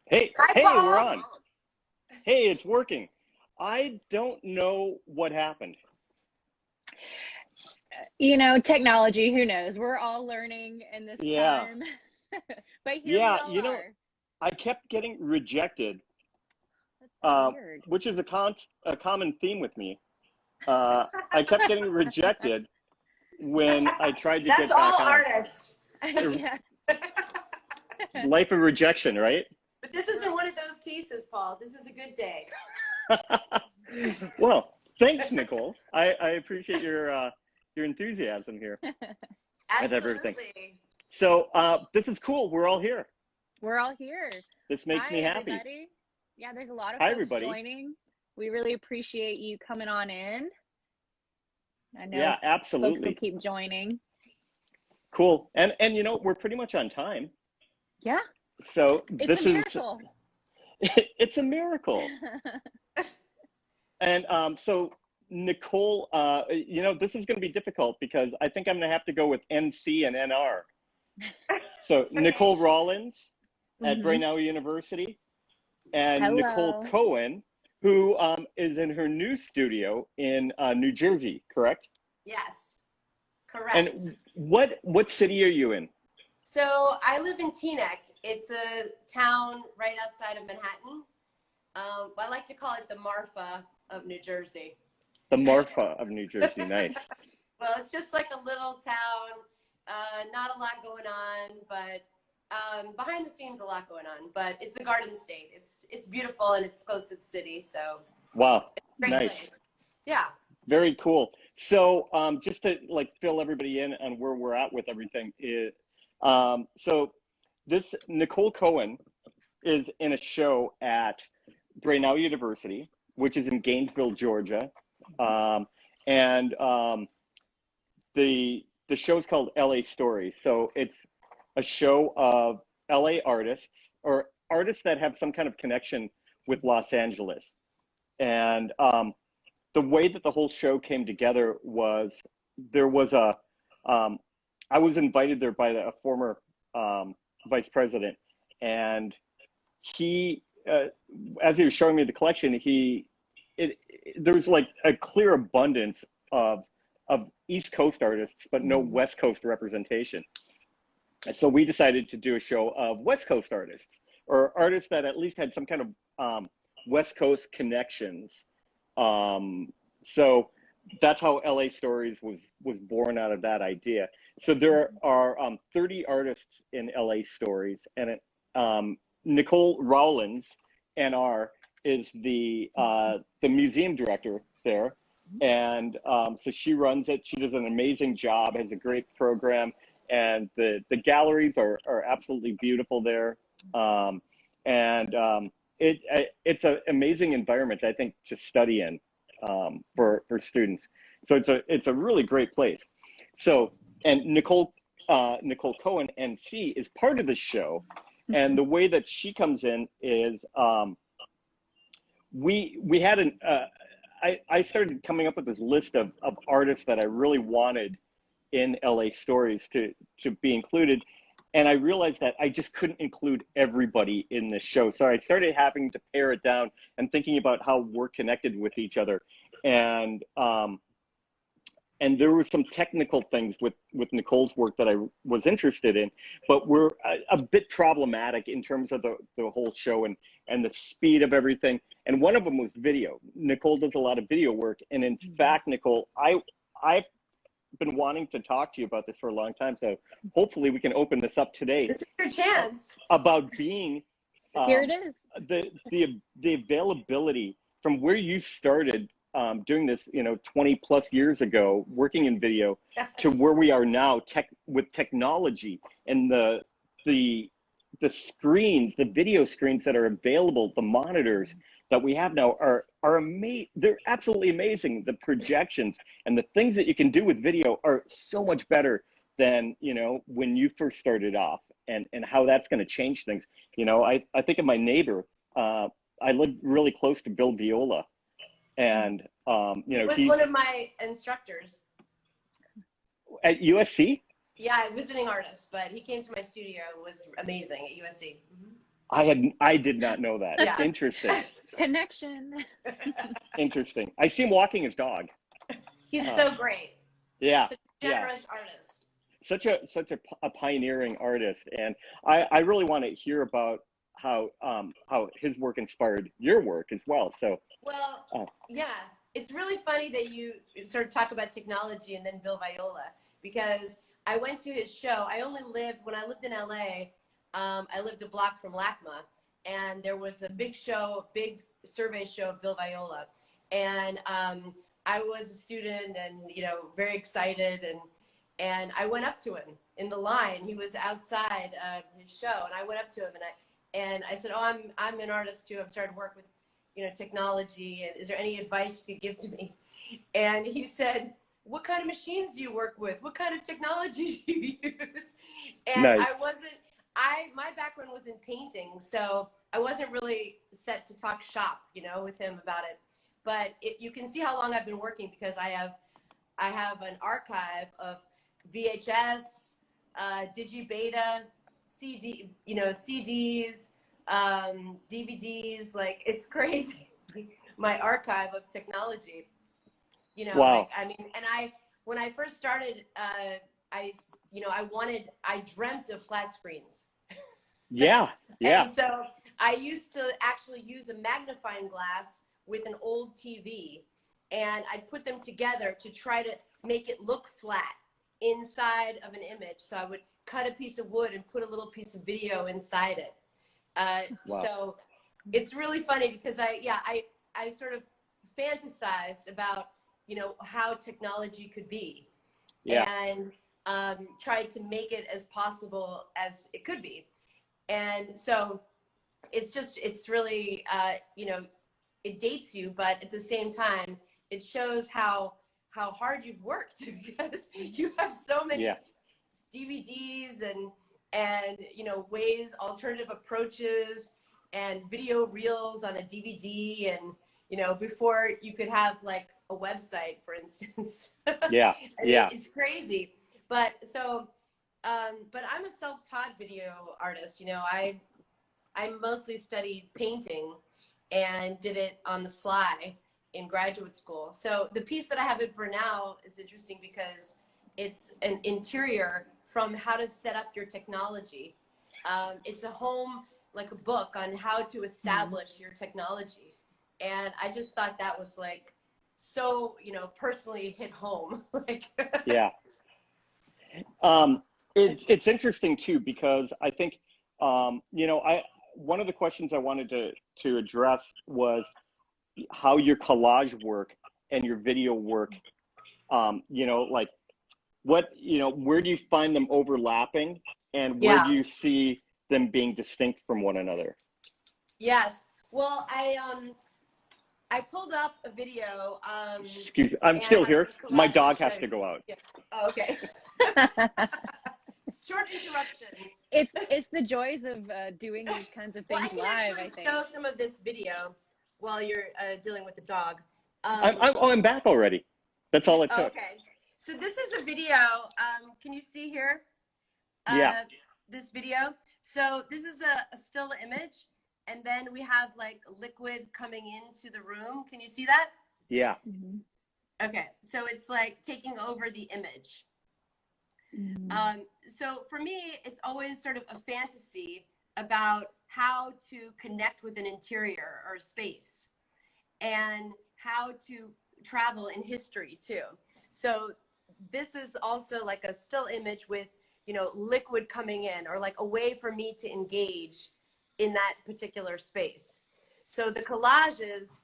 Hey, Hi, hey, we're Paul. on. Hey, it's working. I don't know what happened. Technology, who knows? We're all learning in this Yeah, time. But here we yeah, all are. I kept getting rejected, That's so weird. which is a common theme with me. I kept getting rejected when I tried to That's get back all on. artists. Yeah. Life of rejection, right? But this isn't one of those cases, Paul. This is a good day. Well, thanks, Nicole. I appreciate your enthusiasm here with everything. Absolutely. So this is cool. We're all here. We're all here. This makes Hi, me happy. everybody. Yeah, there's a lot of Hi, folks everybody. joining. We really appreciate you coming on in. I know Yeah, folks will absolutely. keep joining. Cool. And we're pretty much on time. Yeah, So it's this a is miracle. it's a miracle. And so Nicole, this is going to be difficult because I think I'm going to have to go with NC and NR. So Nicole Rollins at Brenau University and Nicole Hello. Cohen, who is in her new studio in New Jersey, correct? Yes, correct. And what city are you in? So I live in Teaneck. It's a town right outside of Manhattan. I like to call it the Marfa of New Jersey. The Marfa of New Jersey. Nice. Well, it's just like a little town. Not a lot going on, but behind the scenes, a lot going on. But it's the Garden State. It's beautiful and it's close to the city, so Wow. it's a great Nice. place. Yeah. Very cool. So just to fill everybody in on where we're at with everything is, so this Nicole Cohen is in a show at Brenau University, which is in Gainesville, Georgia, and the show's called LA Stories. So it's a show of LA artists or artists that have some kind of connection with Los Angeles, and the way that the whole show came together was there was I was invited there by a former vice president, and he, as he was showing me the collection, there was like a clear abundance of East Coast artists, but no West Coast representation. And so we decided to do a show of West Coast artists, or artists that at least had some kind of West Coast connections. So that's how LA Stories was born out of that idea. So there are 30 artists in LA Stories, and Nicole Rollins, NR, is the museum director there, and so she runs it. She does an amazing job, has a great program, and the galleries are absolutely beautiful there, it's an amazing environment, I think, to study in for students. So it's a really great place. So, and Nicole Cohen, NC, is part of the show, and the way that she comes in is we had I started coming up with this list of artists that I really wanted in LA Stories to be included. And I realized that I just couldn't include everybody in this show. So I started having to pare it down and thinking about how we're connected with each other. And there were some technical things with Nicole's work that I was interested in, but we're a bit problematic in terms of the whole show and the speed of everything. And one of them was video. Nicole does a lot of video work. And in fact, Nicole, I've been wanting to talk to you about this for a long time. So hopefully we can open this up today. This is your chance. About being, Here it is. The availability from where you started doing this, 20 plus years ago, working in video, to where we are now with technology and the screens, the video screens that are available, the monitors that we have now are amazing. They're absolutely amazing. The projections and the things that you can do with video are so much better than, when you first started off, and how that's going to change things. I think of my neighbor. I live really close to Bill Viola, and he was one of my instructors at USC. Yeah, visiting artist, but he came to my studio. It was amazing at USC. I did not know that. Yeah. Interesting. Connection. Interesting. I see him walking his dog. He's so great. Yeah. Such a generous artist. Such a pioneering artist, and I really want to hear about how his work inspired your work as well. So Well, yeah, it's really funny that you sort of talk about technology and then Bill Viola, because I went to his show. When I lived in LA, I lived a block from LACMA, and there was a big survey show of Bill Viola. And I was a student and, very excited. And I went up to him in the line. He was outside of his show, and I went up to him and I said, "Oh, I'm an artist too. I've started work with, technology. And is there any advice you could give to me?" And he said, "What kind of machines do you work with? What kind of technology do you use?" And nice. My background was in painting, so I wasn't really set to talk shop, with him about it. But you can see how long I've been working, because I have an archive of VHS, digibeta, CDs, DVDs. Like, it's crazy. My archive of technology. Wow. When I first started, I dreamt of flat screens. Yeah. And so I used to actually use a magnifying glass with an old TV, and I'd put them together to try to make it look flat inside of an image. So I would cut a piece of wood and put a little piece of video inside it. Wow. So it's really funny, because I sort of fantasized about, how technology could be, and tried to make it as possible as it could be. And so it's really, it dates you, but at the same time, it shows how hard you've worked, because you have so many DVDs and alternative approaches and video reels on a DVD, and before you could have like a website, for instance. It's crazy. But I'm a self-taught video artist. I mostly studied painting and did it on the sly in graduate school. So the piece that I have at Brenau is interesting, because it's an interior from how to set up your technology. It's a home, like a book on how to establish your technology. And I just thought that was like, so, personally hit home. Yeah. It's interesting too, because I think, one of the questions I wanted to address was how your collage work and your video work, like where do you find them overlapping, and where do you see them being distinct from one another? Yes. Well, I pulled up a video. Excuse me, I'm still here. My dog has to go out. Yeah. Oh, okay. Short interruption. It's the joys of doing these kinds of things live. I think. Show some of this video while you're dealing with the dog. I'm back already. That's all it took. Okay. So this is a video. Can you see here? This video. So this is a still image. And then we have like liquid coming into the room. Can you see that? Yeah. Mm-hmm. Okay. So it's like taking over the image. Mm-hmm. So for me, it's always sort of a fantasy about how to connect with an interior or space, and how to travel in history too. So this is also like a still image with, liquid coming in, or like a way for me to engage in that particular space. So the collages,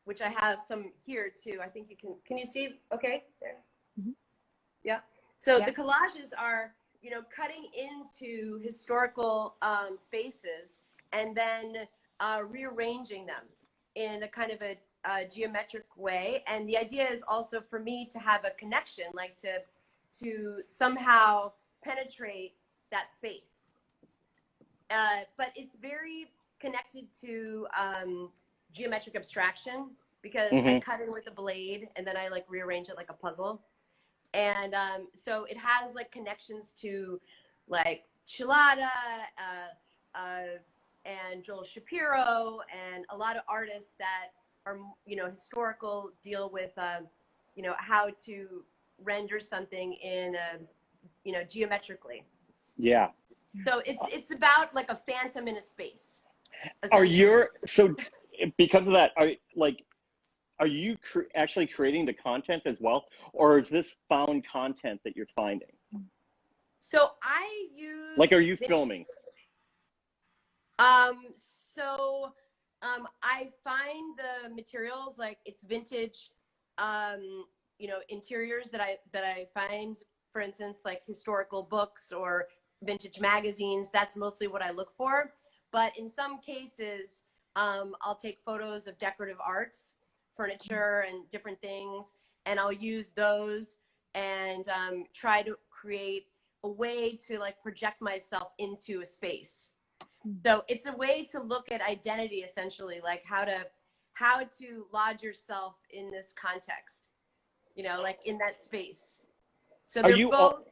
which I have some here too. I think can you see? Okay, there. Mm-hmm. Yeah. So the collages are, cutting into historical spaces, and then rearranging them in a kind of a geometric way. And the idea is also for me to have a connection, like to somehow penetrate that space. But it's very connected to geometric abstraction, because I cut in with a blade and then I like rearrange it like a puzzle. And so it has like connections to like Chilada, and Joel Shapiro, and a lot of artists that are, you know, historical, deal with, you know, how to render something in, you know, geometrically. Yeah. So it's about like a phantom in a space. Are essentially. so because of that, are you actually creating the content as well, or is this found content that you're finding? So I use Like, are you filming? I find the materials, like it's vintage, you know, interiors that I find, for instance, like historical books or vintage magazines. That's mostly what I look for. But in some cases, I'll take photos of decorative arts, furniture, and different things, and I'll use those and try to create a way to like project myself into a space. So it's a way to look at identity, essentially, like how to lodge yourself in this context, you know, like in that space. So they're both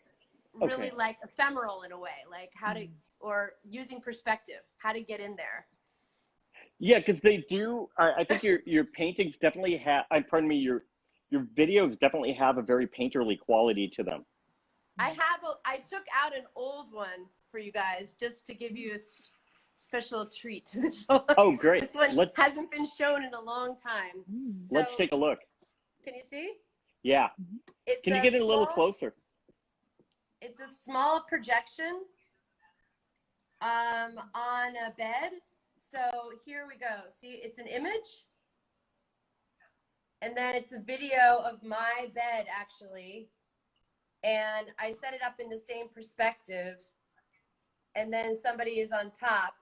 really like ephemeral in a way, like how to, or using perspective, how to get in there. Yeah, because they do. I think your paintings definitely have. Pardon me. Your videos definitely have a very painterly quality to them. I took out an old one for you guys just to give you a special treat. Oh, great! This one hasn't been shown in a long time. So, let's take a look. Can you see? Yeah. Can you get it a little closer? It's a small projection on a bed. So here we go. See, it's an image. And then it's a video of my bed, actually. And I set it up in the same perspective. And then somebody is on top,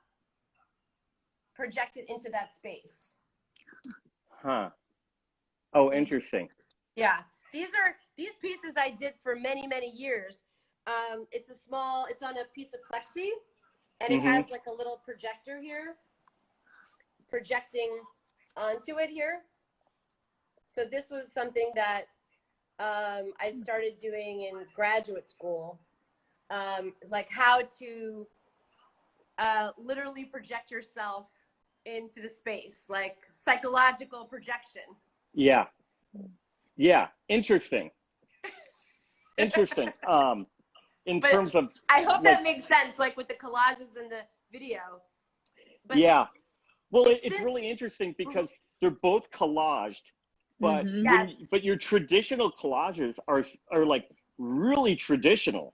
projected into that space. Huh. Oh, interesting. Yeah. These pieces I did for many, many years. It's on a piece of plexi, and it has like a little projector here, projecting onto it here. So this was something that I started doing in graduate school, like how to literally project yourself into the space, like psychological projection. Yeah. Yeah. Interesting. Interesting. But terms of, I hope that makes sense, like with the collages and the video. But yeah. Well, it's really interesting because they're both collaged, but but your traditional collages are like really traditional.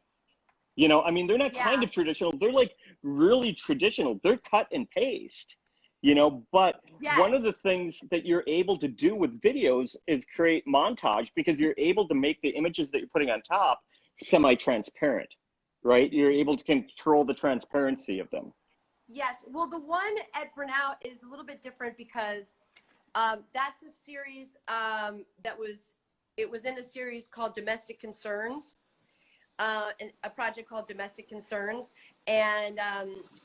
You know, I mean, they're not kind of traditional. They're like really traditional. They're cut and paste, you know, but one of the things that you're able to do with videos is create montage, because you're able to make the images that you're putting on top semi-transparent, right? You're able to control the transparency of them. Yes. Well, the one at Brenau is a little bit different because that's a series it was in a series called Domestic Concerns, a project called Domestic Concerns. And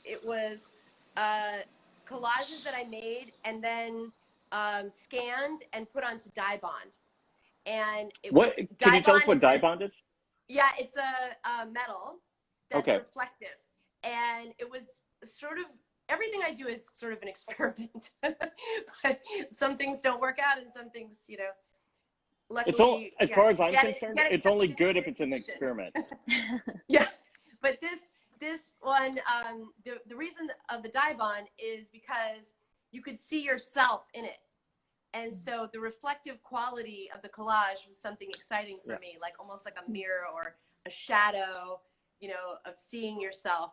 it was collages that I made and then scanned and put onto dye bond. And it was, can you tell us what dye bond is? Yeah, it's a metal that's reflective. And it was sort of, everything I do is sort of an experiment. But some things don't work out and some things, you know, luckily. As far as I'm concerned, it's only good if it's an experiment. Yeah, but this one, the reason of the dye bond is because you could see yourself in it. And so the reflective quality of the collage was something exciting for me, like almost like a mirror or a shadow, you know, of seeing yourself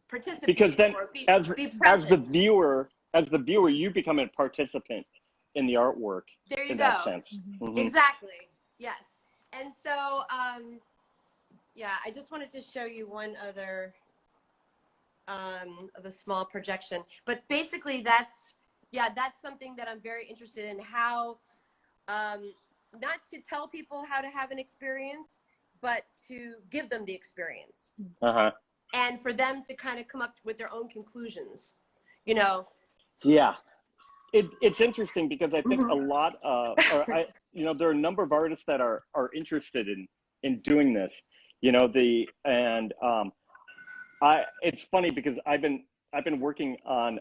participate. Because then be as the viewer, you become a participant in the artwork. There you in go. That sense. Exactly. Yes. And so, yeah, I just wanted to show you one other of a small projection. But basically, that's something that I'm very interested in, how not to tell people how to have an experience, but to give them the experience. And for them to kind of come up with their own conclusions, you know. Yeah. It's interesting because I think a lot of, you know, there are a number of artists that are interested in doing this, you know, it's funny because I've been working on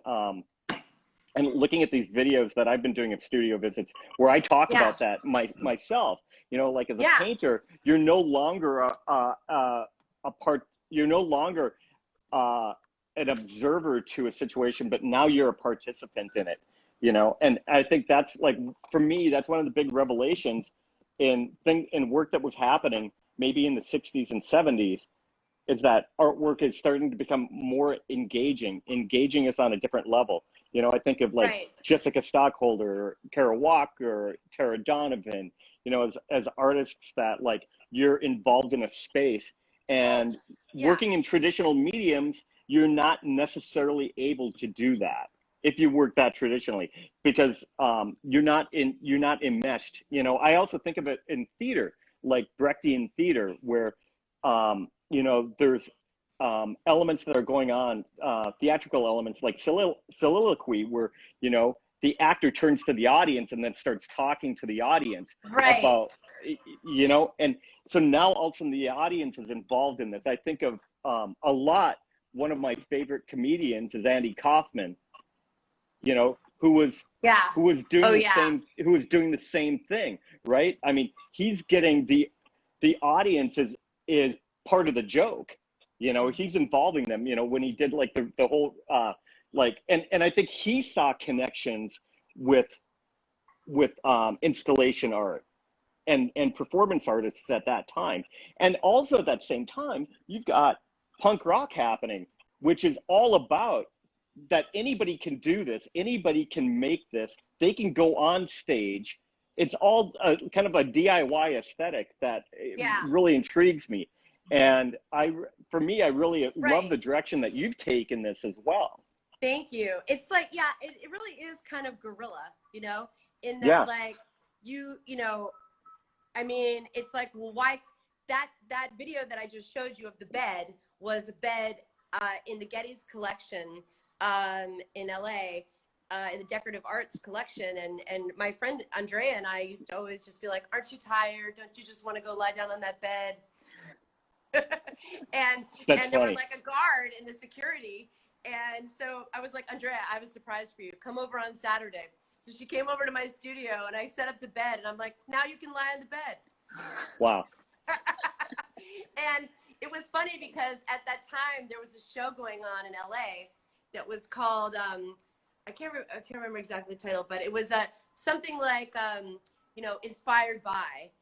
and looking at these videos that I've been doing of studio visits where I talk about that myself. You know, like as a painter, you're no longer you're no longer an observer to a situation, but now you're a participant in it. You know, and I think that's like, for me, that's one of the big revelations in work that was happening maybe in the 60s and 70s, is that artwork is starting to become more engaging us on a different level. You know, I think of like Jessica Stockholder, Kara Walker, Tara Donovan, you know, as artists that like you're involved in a space, and working in traditional mediums, you're not necessarily able to do that if you work that traditionally, because you're not enmeshed. You know, I also think of it in theater, like Brechtian theater, where you know, there's elements that are going on, theatrical elements like soliloquy, where, you know, the actor turns to the audience and then starts talking to the audience about, you know, and so now all of a sudden the audience is involved in this. I think of a lot, one of my favorite comedians is Andy Kaufman, you know, who was doing the same thing, right? I mean, he's getting the audience is part of the joke, you know, he's involving them, you know, when he did like the whole like, and I think he saw connections with installation art and performance artists at that time. And also at that same time, you've got punk rock happening, which is all about that anybody can do this, anybody can make this, they can go on stage. It's all kind of a DIY aesthetic that really intrigues me. And for me, I really love the direction that you've taken this as well. Thank you. It's like, it really is kind of guerrilla, you know, in that like you know, I mean, it's like, well, why that video that I just showed you of the bed was a bed in the Getty's collection in LA, in the decorative arts collection. And my friend Andrea and I used to always just be like, aren't you tired? Don't you just want to go lie down on that bed? and there was like a guard in the security, and so I was like, Andrea, I have a surprise for you, come over on Saturday. So she came over to my studio and I set up the bed, and I'm like, now you can lie on the bed. Wow. And it was funny because at that time there was a show going on in LA that was called I can't remember exactly the title, but it was something like you know, inspired by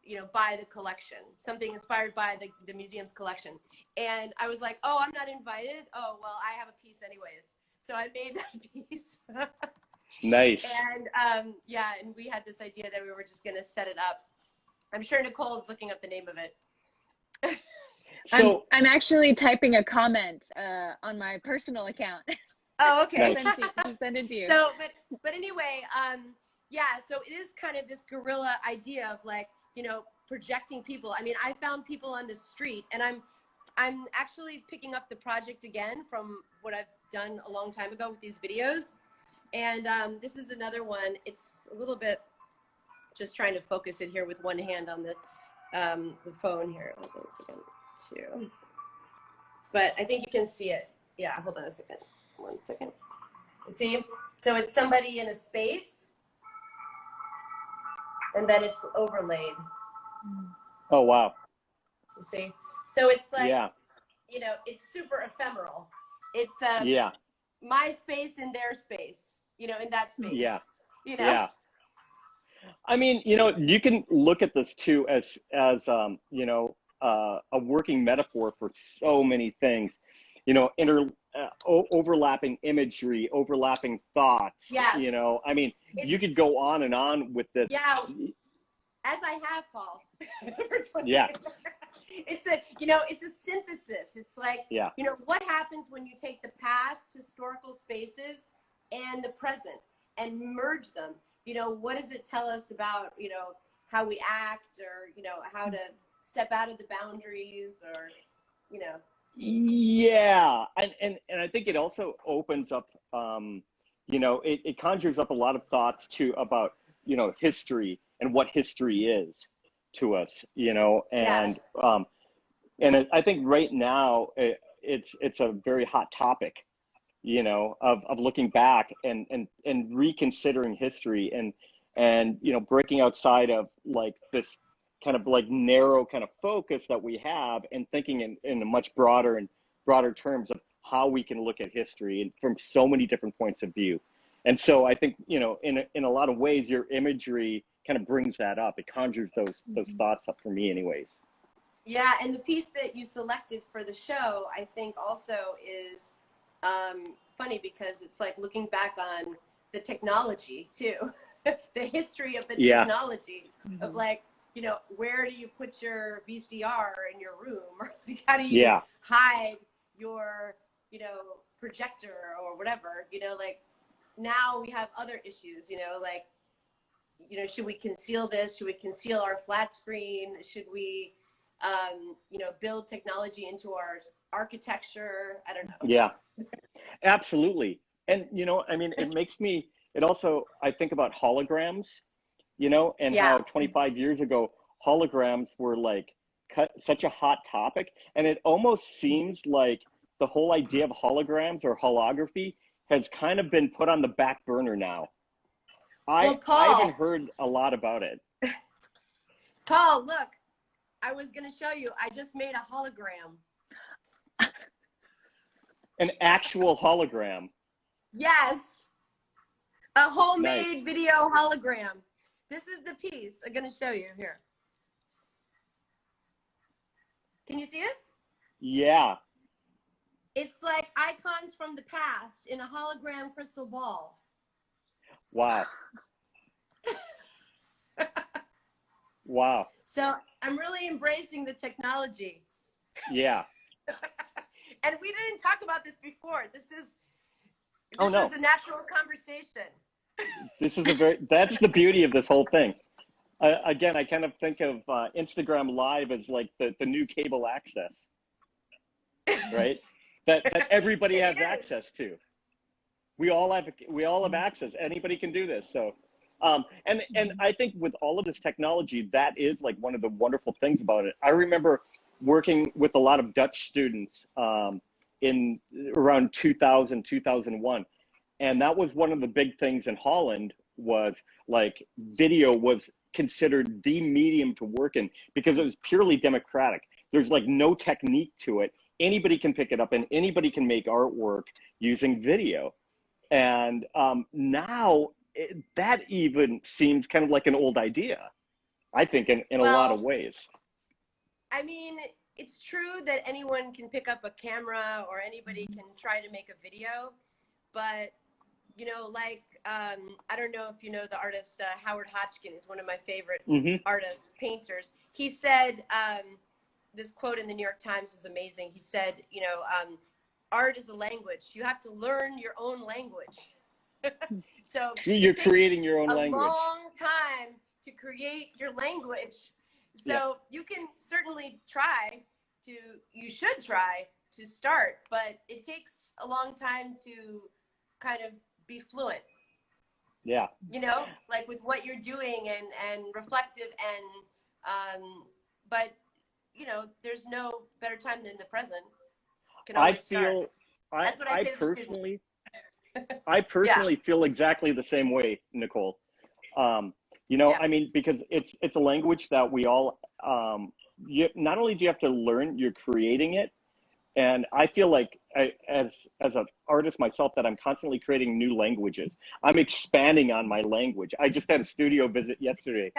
you know, by the collection, something inspired by the museum's collection. And I was like, oh, I'm not invited. Oh, well, I have a piece anyways. So I made that piece. Nice. And and we had this idea that we were just going to set it up. I'm sure Nicole's looking up the name of it. So I'm actually typing a comment on my personal account. Oh, okay. to send it to you. So, but anyway, so it is kind of this guerrilla idea of like, you know, projecting people. I mean, I found people on the street, and I'm actually picking up the project again from what I've done a long time ago with these videos. And this is another one. It's a little bit, just trying to focus it here with one hand on the phone here. Hold on a second, too. But I think you can see it. Yeah, hold on a second. 1 second. See? So it's somebody in a space, and then it's overlaid. Oh, wow. You see? So it's like, you know, it's super ephemeral. It's my space in their space, you know, in that space. Yeah. You know? Yeah. I mean, you know, you can look at this too as you know, a working metaphor for so many things, you know, overlapping imagery, overlapping thoughts. Yes. You know, I mean, you could go on and on with this. Yeah. As I have, Paul. Yeah. It's a, you know, it's a synthesis. It's like, you know, what happens when you take the past historical spaces and the present and merge them? You know, what does it tell us about, you know, how we act, or, you know, how to step out of the boundaries, or, you know. Yeah. And I think it also opens up, you know, it conjures up a lot of thoughts too about, you know, history and what history is to us, you know, and I think right now, it's a very hot topic, you know, of looking back and reconsidering history and, you know, breaking outside of like this kind of like narrow kind of focus that we have and thinking in a much broader terms of how we can look at history and from so many different points of view. And so I think, you know, in a lot of ways, your imagery kind of brings that up. It conjures those thoughts up for me anyways. Yeah, and the piece that you selected for the show, I think also is funny because it's like looking back on the technology too, the history of the technology of like, you know, where do you put your VCR in your room? Or like, how do you hide your, you know, projector or whatever, you know, like now we have other issues, you know, like, you know, should we conceal this? Should we conceal our flat screen? Should we, you know, build technology into our architecture? I don't know. Yeah, absolutely. And, you know, I mean, it also, I think about holograms, you know, and how 25 years ago, holograms were like such a hot topic. And it almost seems like the whole idea of holograms or holography has kind of been put on the back burner now. I haven't heard a lot about it. Paul, look, I was going to show you. I just made a hologram. An actual hologram. Yes. A homemade video hologram. This is the piece I'm going to show you here. Can you see it? Yeah. It's like icons from the past in a hologram crystal ball. Wow. Wow. So I'm really embracing the technology. Yeah. And we didn't talk about this before. This is a natural conversation. That's the beauty of this whole thing. Again, I kind of think of Instagram Live as like the new cable access, right? that everybody has access to. We all have access. Anybody can do this. So, and I think with all of this technology, that is like one of the wonderful things about it. I remember working with a lot of Dutch students in around 2000, 2001. And that was one of the big things in Holland was like video was considered the medium to work in because it was purely democratic. There's like no technique to it. Anybody can pick it up and anybody can make artwork using video. And now that even seems kind of like an old idea, I think, in a lot of ways. I mean, it's true that anyone can pick up a camera or anybody can try to make a video, but you know, like, I don't know if you know the artist, Howard Hodgkin is one of my favorite artists, painters. He said, this quote in the New York Times was amazing. He said, you know, art is a language. You have to learn your own language. So you're creating your own language. A long time to create your language. So you can certainly you should try to start, but it takes a long time to kind of be fluent. Yeah. You know, like with what you're doing and reflective and, but you know, there's no better time than the present. I personally feel exactly the same way, Nicole. You know, I mean, because it's a language that we all, not only do you have to learn, you're creating it. And I feel like as an artist myself, that I'm constantly creating new languages. I'm expanding on my language. I just had a studio visit yesterday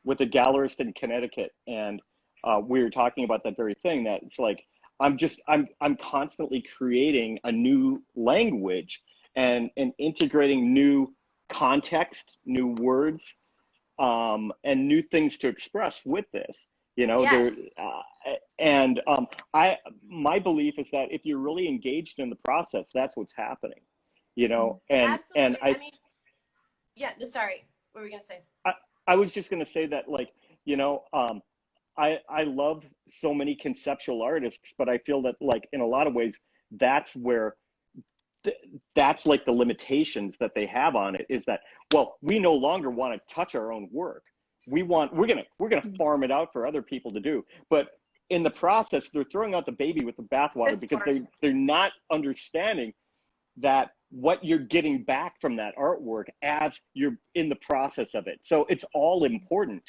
with a gallerist in Connecticut. And we were talking about that very thing, that it's like, I'm constantly creating a new language and integrating new context, new words, and new things to express with this, you know. My belief is that if you're really engaged in the process, that's what's happening, you know. And absolutely. I mean, sorry, what were we gonna say? I was just gonna say that, like, you know, I love so many conceptual artists, but I feel that, like, in a lot of ways, that's where that's like the limitations that they have on it, is that, well, we no longer want to touch our own work. We're gonna farm it out for other people to do. But in the process, they're throwing out the baby with the bathwater because they're not understanding that what you're getting back from that artwork as you're in the process of it. So it's all important.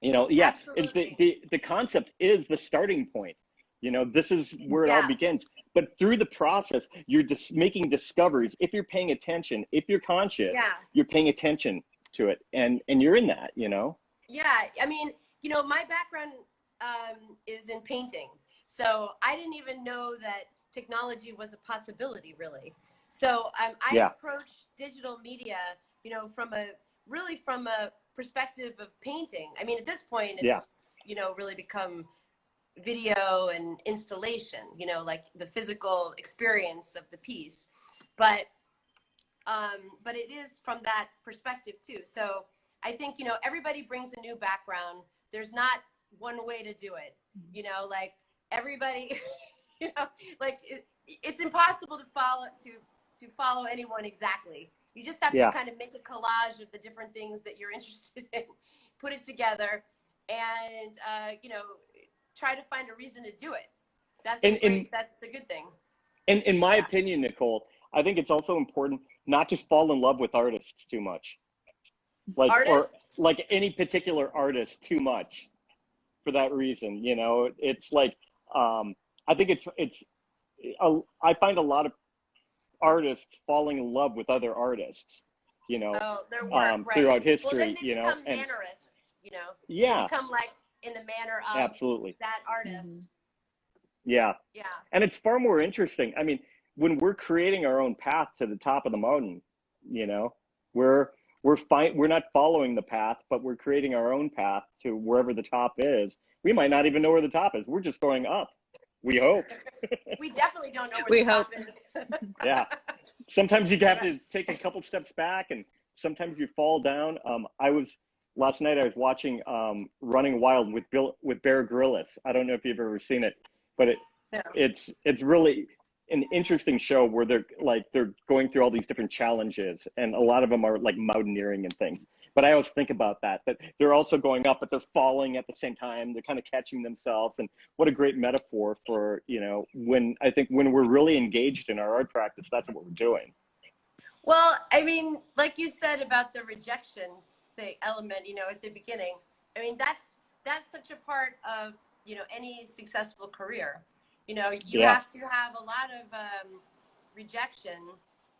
You know, yeah, it's the concept is the starting point. You know, this is where it all begins. But through the process, you're just making discoveries. If you're paying attention, if you're conscious, you're paying attention to it, and you're in that, you know? Yeah, I mean, you know, my background is in painting. So I didn't even know that technology was a possibility, really. So I approach digital media, you know, from a perspective of painting. I mean, at this point, it's, you know, really become video and installation, you know, like the physical experience of the piece. But it is from that perspective too. So I think, you know, everybody brings a new background. There's not one way to do it, you know, like everybody, you know, like it's impossible to follow anyone exactly. You just have to kind of make a collage of the different things that you're interested in, put it together, and you know, try to find a reason to do it. That's the good thing. In my opinion, Nicole, I think it's also important not to fall in love with artists too much, or like any particular artist too much. For that reason, you know, it's like I think I find a lot of artists falling in love with other artists, you know, their work, throughout history, well, then they you know, become mannerists, you know, they become like in the manner of that artist. Yeah. And it's far more interesting. I mean, when we're creating our own path to the top of the mountain, you know, we're not following the path, but we're creating our own path to wherever the top is. We might not even know where the top is. We're just going up. We hope. We definitely don't know where the top is. Yeah. Sometimes you have to take a couple steps back, and sometimes you fall down. Last night I was watching Running Wild with Bear Grylls. I don't know if you've ever seen it, but it's really an interesting show where they're going through all these different challenges, and a lot of them are like mountaineering and things. But I always think about that they're also going up, but they're falling at the same time. They're kind of catching themselves. And what a great metaphor for, you know, when we're really engaged in our art practice, that's what we're doing. Well, I mean, like you said about the rejection, the element, you know, at the beginning, I mean, that's such a part of, you know, any successful career. You know, you have to have a lot of rejection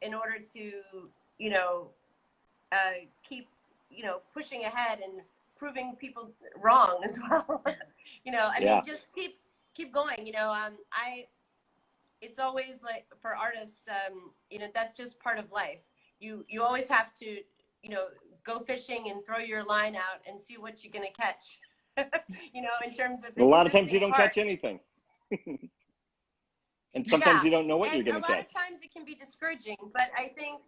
in order to, you know, keep, you know, pushing ahead and proving people wrong as well. You know, I mean, just keep going. You know, it's always like for artists, you know, that's just part of life. You always have to, you know, go fishing and throw your line out and see what you're gonna catch. You know, in terms of a lot of times you don't catch anything. And sometimes you don't know what you're going to catch. A lot of times it can be discouraging, but I think,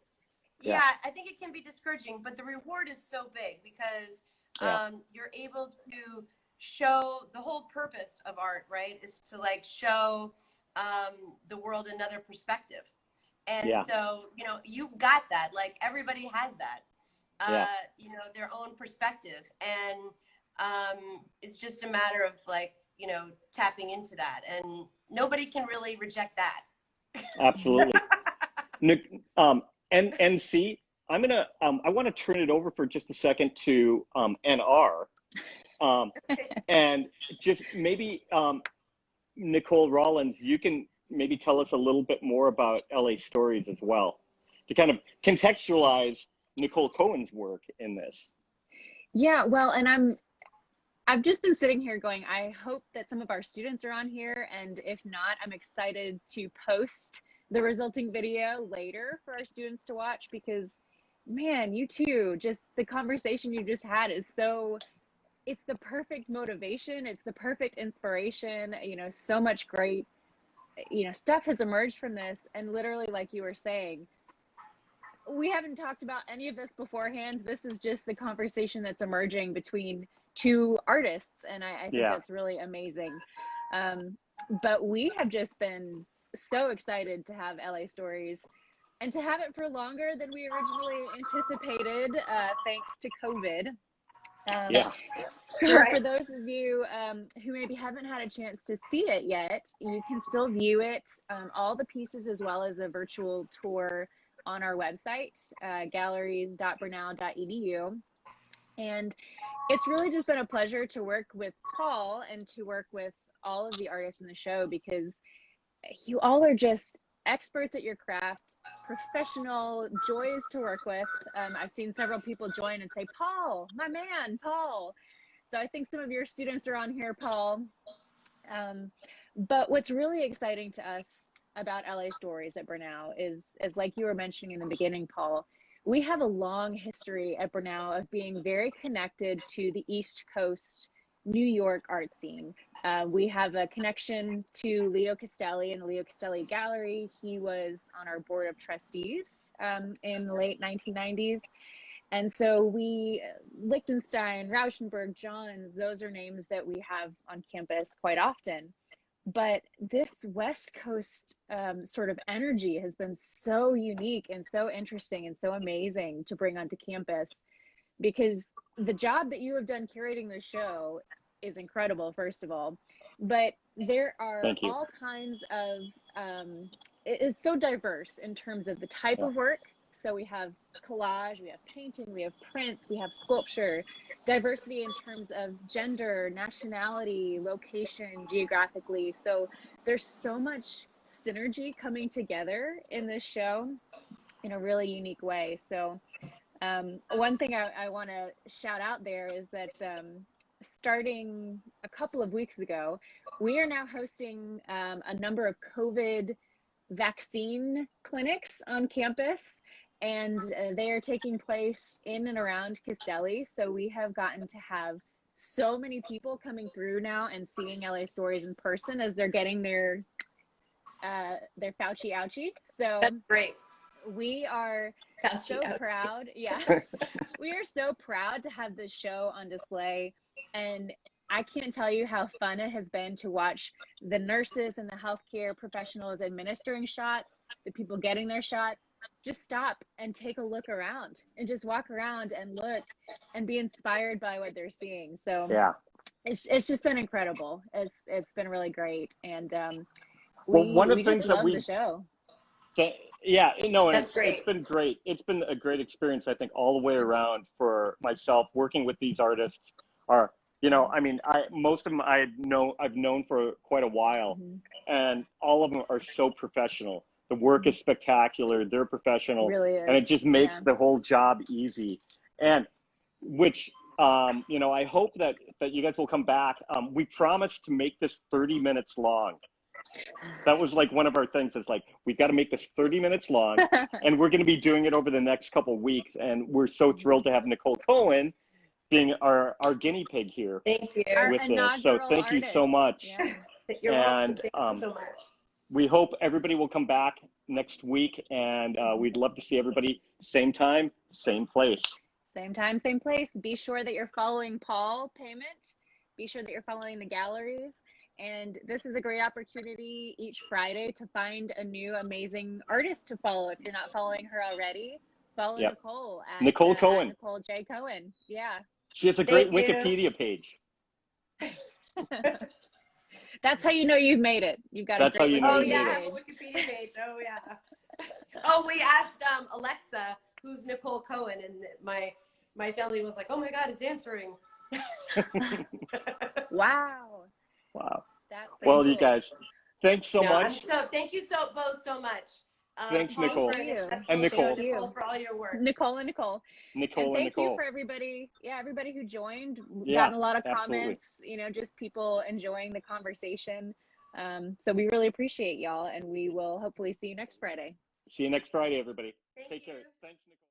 I think it can be discouraging, but the reward is so big because you're able to show the whole purpose of art, right? Is to like show the world another perspective. And so, you know, you've got that, like everybody has that, you know, their own perspective. And it's just a matter of like, you know, tapping into that, and nobody can really reject that. Absolutely. NC, I want to turn it over for just a second to NR, and just maybe Nicole Rollins, you can maybe tell us a little bit more about LA Stories as well, to kind of contextualize Nicole Cohen's work in this. Yeah, well, and I've just been sitting here going, I hope that some of our students are on here, and if not, I'm excited to post the resulting video later for our students to watch, because man, you too, just the conversation you just had is it's the perfect motivation, it's the perfect inspiration, you know, so much great, you know, stuff has emerged from this. And literally, like you were saying, we haven't talked about any of this beforehand. This is just the conversation that's emerging between two artists, and I think that's really amazing. But we have just been so excited to have LA Stories, and to have it for longer than we originally anticipated, thanks to COVID. Yeah. So Right. for those of you who maybe haven't had a chance to see it yet, you can still view it, all the pieces as well as a virtual tour on our website, galleries.brenau.edu. And it's really just been a pleasure to work with Paul and to work with all of the artists in the show, because you all are just experts at your craft, professional joys to work with. I've seen several people join and say, Paul, my man, Paul. So I think some of your students are on here, Paul. But what's really exciting to us about LA Stories at Brenau is like you were mentioning in the beginning, Paul, we have a long history at Brenau of being very connected to the East Coast New York art scene. We have a connection to Leo Castelli and the Leo Castelli Gallery. He was on our board of trustees in the late 1990s. And so Lichtenstein, Rauschenberg, Johns, those are names that we have on campus quite often. But this West Coast sort of energy has been so unique and so interesting and so amazing to bring onto campus, because the job that you have done curating the show is incredible, first of all. But there are all kinds of, it is so diverse in terms of the type of work. So we have collage, we have painting, we have prints, we have sculpture, diversity in terms of gender, nationality, location, geographically. So there's so much synergy coming together in this show in a really unique way. So one thing I want to shout out there is that starting a couple of weeks ago, we are now hosting a number of COVID vaccine clinics on campus. And they are taking place in and around Castelli. So we have gotten to have so many people coming through now and seeing LA Stories in person as they're getting their Fauci ouchie. So That's great. We are so proud. Yeah, we are so proud to have this show on display. And I can't tell you how fun it has been to watch the nurses and the healthcare professionals administering shots, the people getting their shots, just stop and take a look around and just walk around and look and be inspired by what they're seeing. So yeah, it's just been incredible. It's been really great. And one of the things just that love the show. Yeah, no, and That's great. It's been great. It's been a great experience, I think, all the way around for myself working with these artists. Are, you know, I mean, most of them I've known for quite a while, and all of them are so professional. The work is spectacular. They're professional, It really is. and it just makes the whole job easy. And which, you know, I hope that you guys will come back. We promised to make this 30 minutes long. That was like one of our things, is like, we've got to make this 30 minutes long, and we're going to be doing it over the next couple of weeks. And we're so thrilled to have Nicole Cohen being our guinea pig here. Thank you. With this. So thank you so much. Yeah. You're welcome. Thank you so much. We hope everybody will come back next week, and we'd love to see everybody same time, same place. Same time, same place. Be sure that you're following Paul Paiement. Be sure that you're following the galleries. And this is a great opportunity each Friday to find a new amazing artist to follow. If you're not following her already, follow Nicole at Nicole Cohen. Nicole J. Cohen. Yeah. She has a great Wikipedia page. That's how you know you've made it. You've got That's a great Wikipedia page. Oh yeah. Oh, we asked Alexa, who's Nicole Cohen, and my family was like, "Oh my God, it's answering." Wow. That's well, cool. You guys, thanks so much. Thank you both so much. Thanks, Paul, Nicole. And Nicole. Nicole for all your work. Nicole. And thank you for everybody. Yeah, everybody who joined. Gotten a lot of comments. You know, just people enjoying the conversation. So we really appreciate y'all, and we will hopefully see you next Friday. See you next Friday, everybody. Take care. Thanks, Nicole.